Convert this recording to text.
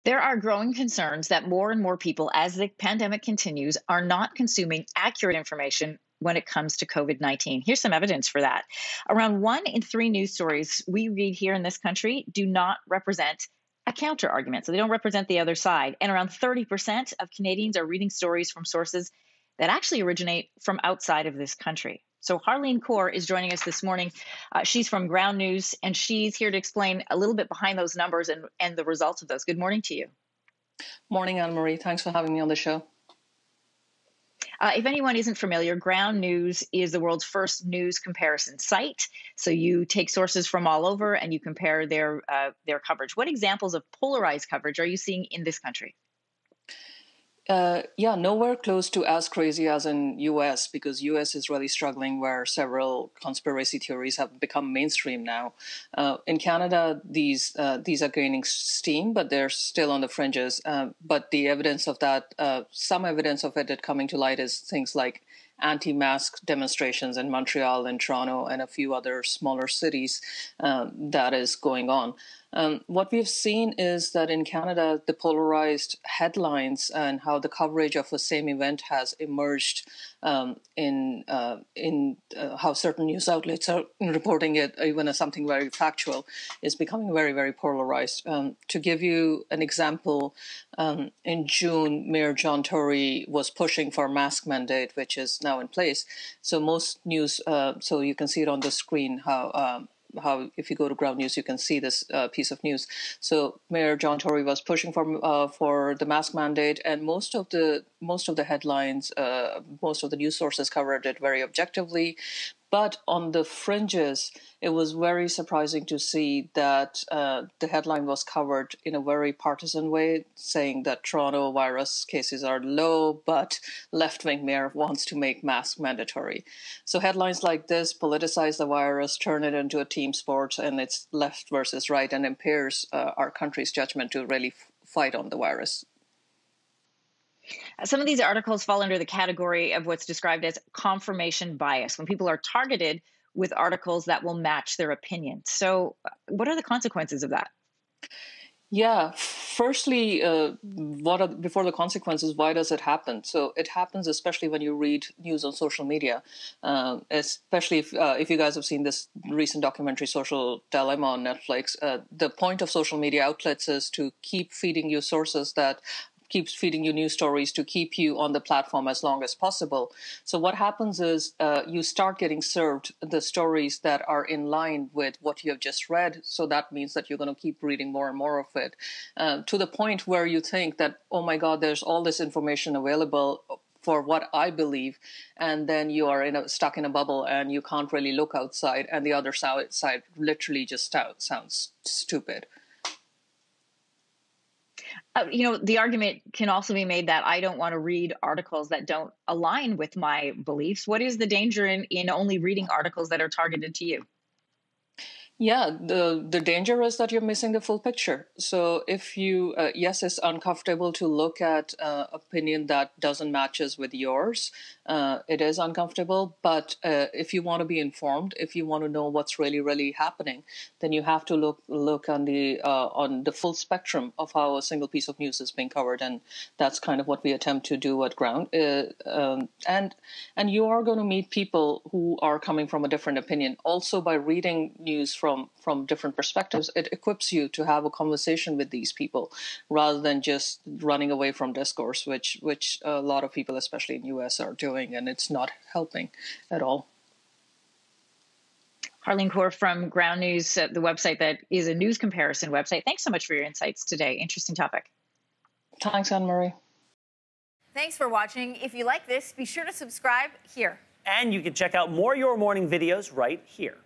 There are growing concerns that more and more people, as the pandemic continues, are not consuming accurate information when it comes to COVID-19. Here's some evidence for that. Around 1 in 3 news stories we read here in this country do not represent a counter argument. So they don't represent the other side. And around 30% of Canadians are reading stories from sources that actually originate from outside of this country. So Harleen Kaur is joining us this morning. She's from Ground News, and she's here to explain a little bit behind those numbers and the results of those. Good morning to you. Morning, Anne-Marie. Thanks for having me on the show. If anyone isn't familiar, Ground News is the world's first news comparison site. So you take sources from all over and you compare their coverage. What examples of polarized coverage are you seeing in this country? Yeah, nowhere close to as crazy as in US, because US is really struggling, where several conspiracy theories have become mainstream now. In Canada, these are gaining steam, but they're still on the fringes. But the evidence of that, some evidence of it coming to light, is things like anti-mask demonstrations in Montreal and Toronto and a few other smaller cities that is going on. What we've seen is that in Canada, the polarized headlines and how the coverage of the same event has emerged in how certain news outlets are reporting it, even as something very factual, is becoming very, very polarized. To give you an example, in June, Mayor John Tory was pushing for mask mandate, which is now in place. So most news, so you can see it on the screen, how if you go to Ground News, you can see this piece of news. So Mayor John Tory was pushing for the mask mandate, and most of the headlines, most of the news sources covered it very objectively. But on the fringes, it was very surprising to see that the headline was covered in a very partisan way, saying that Toronto virus cases are low, but left-wing mayor wants to make mask mandatory. So headlines like this politicize the virus, turn it into a team sport, and it's left versus right, and impairs our country's judgment to really fight on the virus. Some of these articles fall under the category of what's described as confirmation bias, when people are targeted with articles that will match their opinion. So, what are the consequences of that? Yeah, firstly, before the consequences, why does it happen? So it happens especially when you read news on social media, especially if you guys have seen this recent documentary, Social Dilemma, on Netflix. The point of social media outlets is to keep feeding you sources that keeps feeding you news stories to keep you on the platform as long as possible. So what happens is you start getting served the stories that are in line with what you have just read. So that means that you're going to keep reading more and more of it, to the point where you think that, oh my God, there's all this information available for what I believe, and then you are stuck in a bubble and you can't really look outside, and the other side literally just sounds stupid. The argument can also be made that I don't want to read articles that don't align with my beliefs. What is the danger in only reading articles that are targeted to you? Yeah, the danger is that you're missing the full picture. So if you, yes, it's uncomfortable to look at opinion that doesn't matches with yours. It is uncomfortable, but if you want to be informed, if you want to know what's really happening, then you have to look on the full spectrum of how a single piece of news is being covered, and that's kind of what we attempt to do at Ground. And you are going to meet people who are coming from a different opinion. Also, by reading news from different perspectives, it equips you to have a conversation with these people rather than just running away from discourse, which a lot of people, especially in US, are doing, and it's not helping at all. Harleen Kaur from Ground News, the website that is a news comparison website. Thanks so much for your insights today. Interesting topic. Thanks, Anne-Marie. Thanks for watching. If you like this, be sure to subscribe here. And you can check out more Your Morning videos right here.